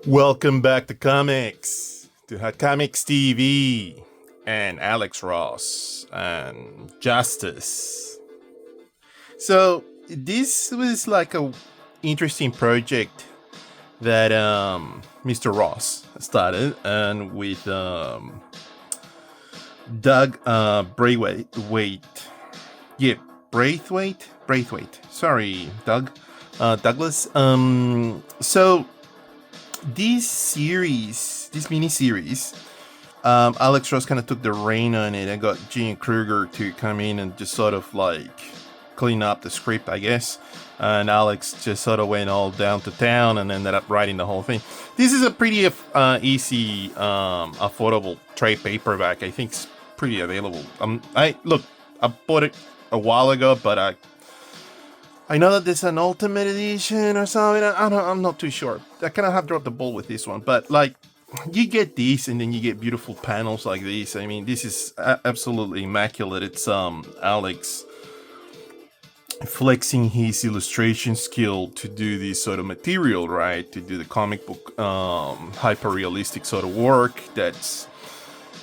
Welcome back to Comics, to Hot Comics TV, and Alex Ross, and Justice. So, this was like a interesting project that Mr. Ross started, and with Doug Braithwaite. Yeah, Braithwaite. Sorry, Doug. Douglas. So this mini-series, Alex Ross kind of took the reign on it and got Gene Krueger to come in and just sort of like clean up the script, I guess. And Alex just sort of went all down to town and ended up writing the whole thing. This is a pretty easy, affordable trade paperback. I think it's pretty available. I bought it a while ago, but I know that there's an ultimate edition or something. I'm not too sure. I kind of have dropped the ball with this one, but like, you get these and then you get beautiful panels like these. I mean, this is absolutely immaculate. It's Alex flexing his illustration skill to do this sort of material, right? To do the comic book hyper realistic sort of work. That's,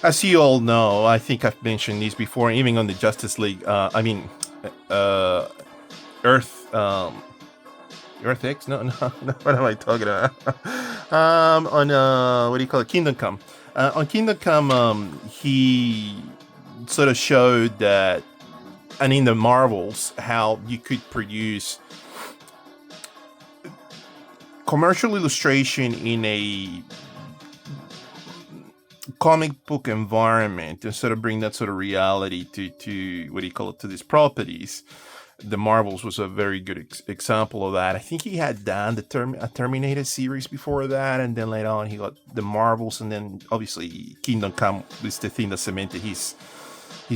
as you all know, I think I've mentioned this before, even on the Justice League. Earth X? No, what am I talking about? On what do you call it? Kingdom Come. On Kingdom Come, he sort of showed that, and in the Marvels, how you could produce commercial illustration in a comic book environment and sort of bring that sort of reality to what do you call it, to these properties. The Marvels was a very good example of that. I think he had done a Terminator series before that, and then later on he got the Marvels, and then obviously Kingdom Come was the thing that cemented his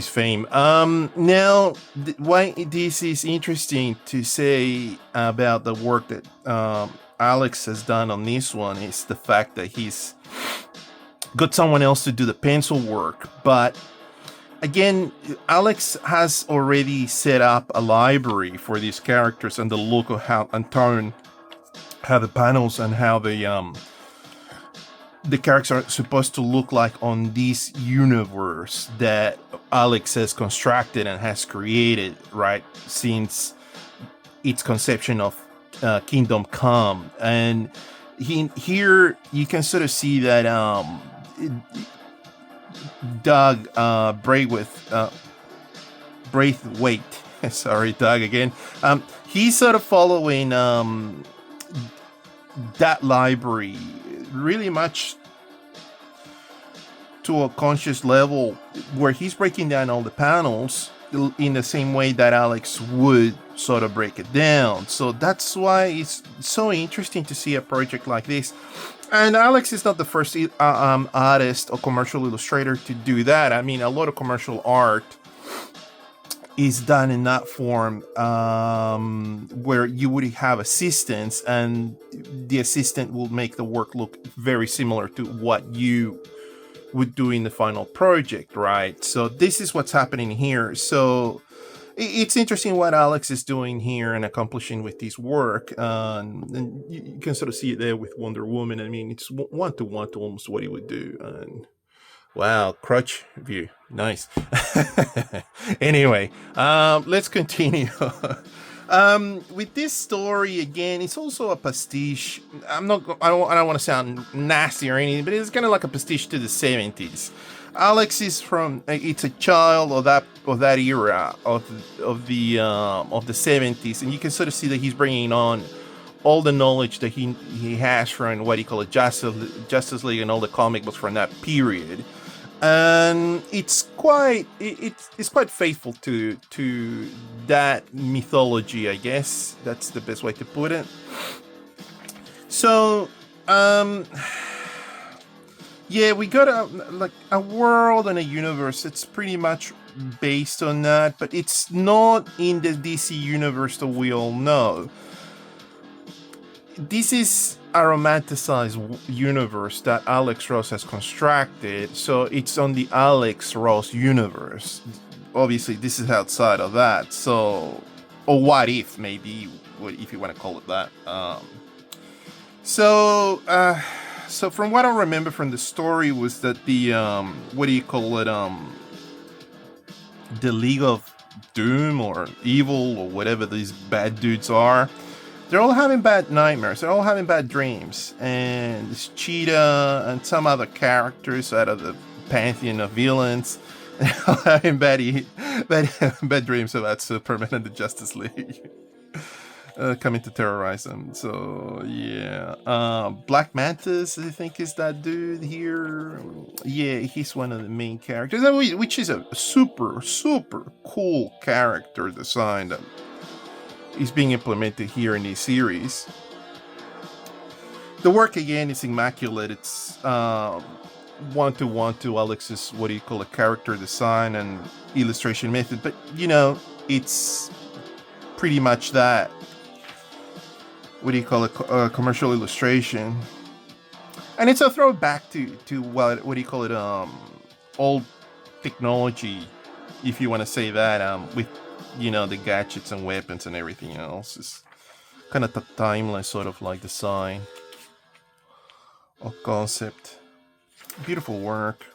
fame. Now, why this is interesting to say about the work that Alex has done on this one is the fact that he's got someone else to do the pencil work, but again, Alex has already set up a library for these characters and the look of how and tone, how the panels and how the characters are supposed to look like on this universe that Alex has constructed and has created, right, since its conception of Kingdom Come. And here you can sort of see that Doug Braithwaite. Sorry, Doug again. He's sort of following that library really much to a conscious level, where he's breaking down all the panels in the same way that Alex would sort of break it down. So that's why it's so interesting to see a project like this. And Alex is not the first artist or commercial illustrator to do that. I mean, a lot of commercial art is done in that form, where you would have assistants, and the assistant will make the work look very similar to what you would do in the final project, right? So this is what's happening here. So it's interesting what Alex is doing here and accomplishing with this work. And you can sort of see it there with Wonder Woman. I mean, it's one-to-one to almost what he would do. And wow, crutch view. Nice. Anyway, let's continue. With this story, again, it's also a pastiche. I don't want to sound nasty or anything, but it's kind of like a pastiche to the 70s. Alex is it's a child of that era of the 70s, and you can sort of see that he's bringing on all the knowledge that he has from what he call Justice League and all the comic books from that period, and it's quite faithful to that mythology, I guess. That's the best way to put it. So yeah, we got a world and a universe that's pretty much based on that, but it's not in the DC universe that we all know. This is a romanticized universe that Alex Ross has constructed, so it's on the Alex Ross universe. Obviously, this is outside of that, so, or what if, maybe, if you want to call it that. So, So from what I remember from the story was that the what do you call it, the League of Doom or Evil or whatever these bad dudes are, they're all having bad nightmares. They're all having bad dreams. And this Cheetah and some other characters out of the pantheon of villains are having bad dreams about Superman and the Justice League. Coming to terrorize them. So, yeah. Black Mantis, I think, is that dude here. Yeah, he's one of the main characters, which is a super, super cool character design that is being implemented here in this series. The work again is immaculate. It's one to Alex's what do you call a character design and illustration method, but it's pretty much that. What do you call it? Commercial illustration, and it's a throwback to what do you call it? Old technology, if you want to say that. With the gadgets and weapons and everything else. It's kind of the timeless sort of like design or concept. Beautiful work.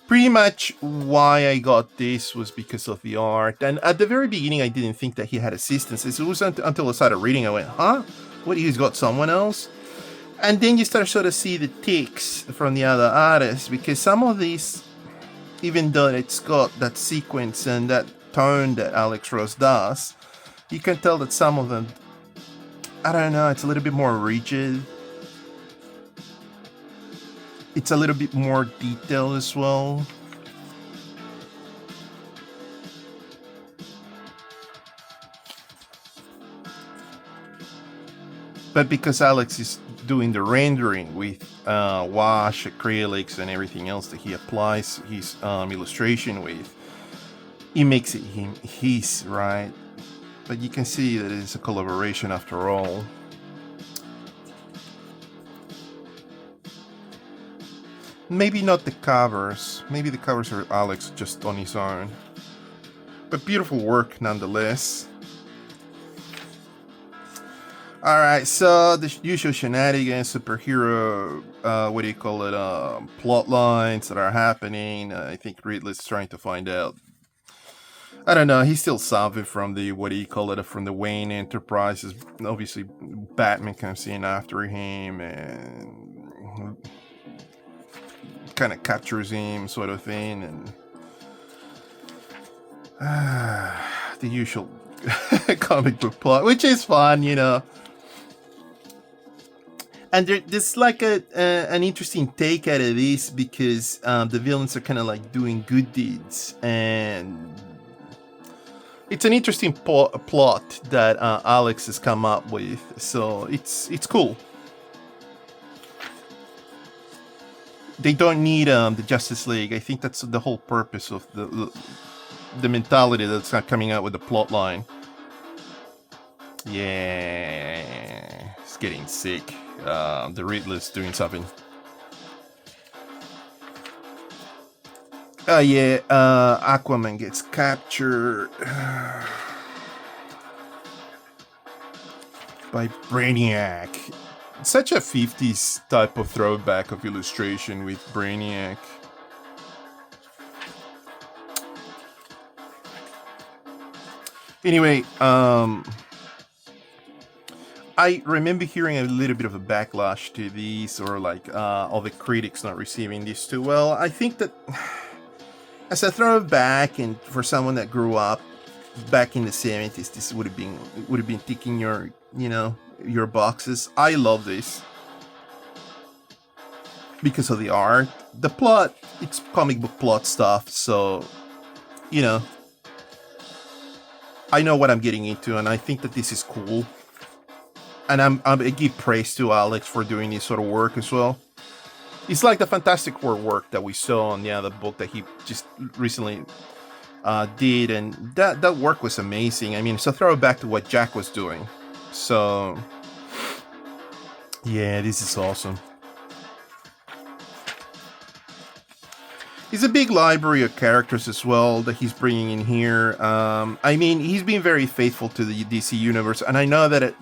Pretty much why I got this was because of the art. And at the very beginning, I didn't think that he had assistants. It wasn't until I started reading, I went, huh? What, he's got someone else? And then you start sort of see the ticks from the other artists, because some of these, even though it's got that sequence and that tone that Alex Ross does, you can tell that some of them, I don't know, it's a little bit more rigid. It's a little bit more detailed as well. But because Alex is doing the rendering with wash, acrylics, and everything else that he applies his illustration with, it makes it his, right? But you can see that it's a collaboration after all. Maybe not the covers. Maybe the covers are Alex just on his own. But beautiful work nonetheless. Alright, so the usual shenanigans, superhero, what do you call it, plot lines that are happening. I think Ridley's trying to find out. I don't know, he's still suffering from the, what do you call it, from the Wayne Enterprises. Obviously, Batman comes in after him and kind of captures him, sort of thing, and the usual comic book plot, which is fun, And there's like an interesting take out of this, because the villains are kind of like doing good deeds, and it's an interesting plot that Alex has come up with. So it's cool. They don't need the Justice League. I think that's the whole purpose of the mentality that's not coming out with the plot line. Yeah, it's getting sick. The Riddler's doing something. Yeah, Aquaman gets captured by Brainiac. Such a 50s type of throwback of illustration with Brainiac. Anyway, I remember hearing a little bit of a backlash to these, or like all the critics not receiving this too well. I think that as a throwback, and for someone that grew up back in the 70s, this would have been ticking your your boxes. I love this because of the art. The plot, it's comic book plot stuff, so I know what I'm getting into, and I think that this is cool. And I give praise to Alex for doing this sort of work as well. It's like the Fantastic Four work that we saw on the other book that he just recently did, and that work was amazing. I mean, it's a throwback to what Jack was doing. So, yeah, this is awesome. It's a big library of characters as well that he's bringing in here. I mean, he's been very faithful to the DC universe, and I know that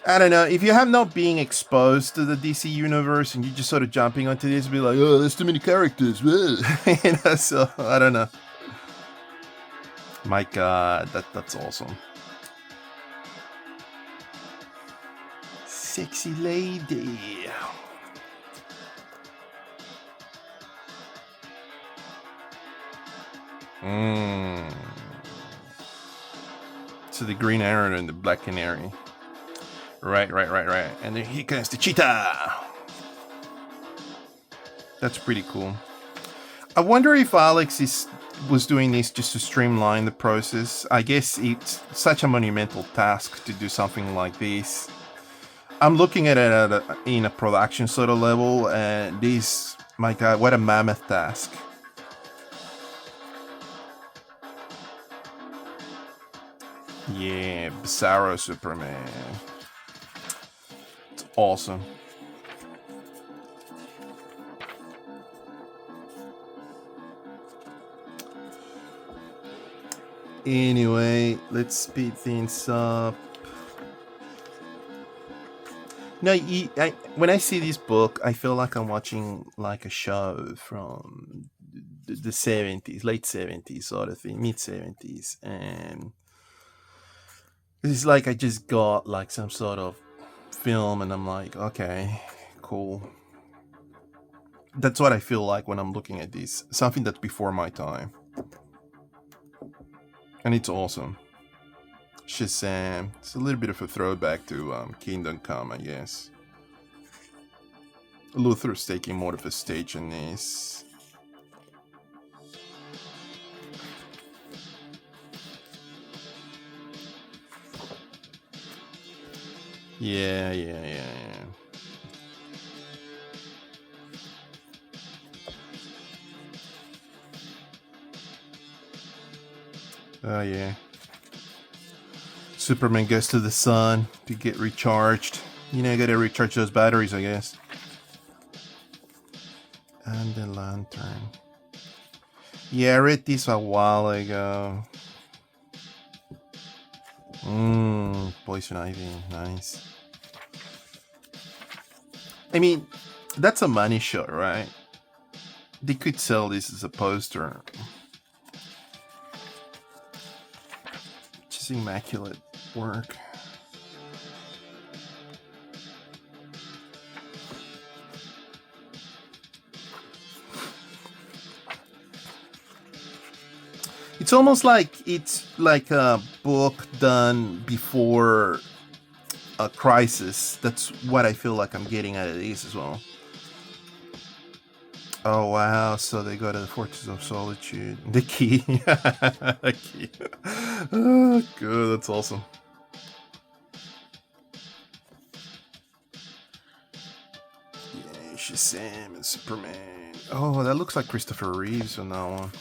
I don't know. If you have not been exposed to the DC universe and you're just sort of jumping onto this, be like, oh, there's too many characters. So I don't know. My God, that's awesome. Sexy lady. So the Green Arrow and the Black Canary. Right. And then here comes the cheetah. That's pretty cool. I wonder if Alex was doing this just to streamline the process. I guess it's such a monumental task to do something like this. I'm looking at it in a production sort of level, and this, my God, what a mammoth task. Yeah, Bizarro Superman. It's awesome. Anyway, let's speed things up. No, when I see this book, I feel like I'm watching like a show from the 70s, late 70s sort of thing, mid 70s. And it's like I just got like some sort of film and I'm like, okay, cool. That's what I feel like when I'm looking at this. Something that's before my time. And it's awesome. Shazam. It's a little bit of a throwback to Kingdom Come, I guess. Luther's taking more of a stage in this. Yeah. Oh, yeah. Superman goes to the sun to get recharged. You know, you gotta recharge those batteries, I guess. And the Lantern. Yeah, I read this a while ago. Poison Ivy, nice. I mean, that's a money shot, right? They could sell this as a poster. Just immaculate work. It's almost like it's like a book done before a crisis. That's what I feel like I'm getting out of these as well. Oh wow, so they go to the Fortress of Solitude. The key. The key. Oh, good, that's awesome. Yeah, Shazam and Superman. Oh, that looks like Christopher Reeves on that one.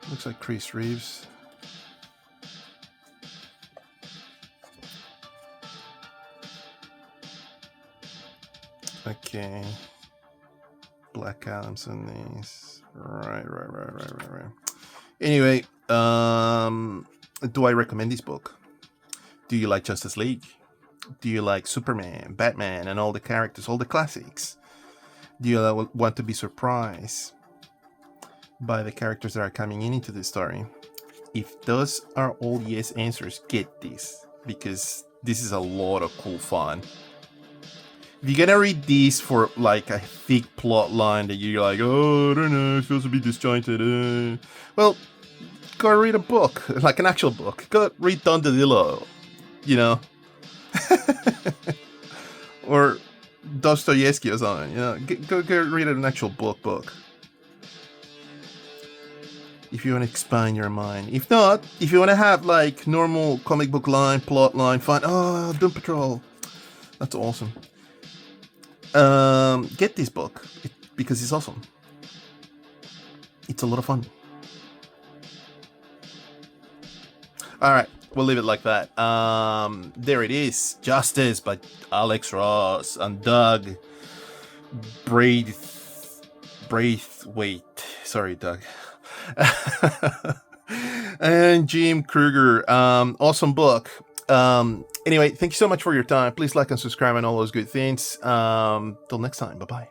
Looks like Chris Reeves. Okay. Black Adam's in these. Right. Anyway, do I recommend this book? Do you like Justice League? Do you like Superman, Batman, and all the characters, all the classics? Do you want to be surprised by the characters that are coming into the story? If those are all yes answers, get this, because this is a lot of cool fun. If you're gonna read these for like a thick plot line that you're like, oh, I don't know, it feels a bit disjointed. Well, go read a book, like an actual book. Go read Don DeLillo, you know, or Dostoevsky or something. You know, go read an actual book. If you want to expand your mind. If not, if you want to have like normal comic book line, plot line, fun. Oh, Doom Patrol. That's awesome. Get this book because it's awesome. It's a lot of fun. All right, we'll leave it like that. There it is. Justice by Alex Ross and Doug Braithwaite. Sorry, Doug. And Jim Krueger. Awesome book. Anyway, thank you so much for your time. Please like and subscribe and all those good things. Till next time. Bye bye.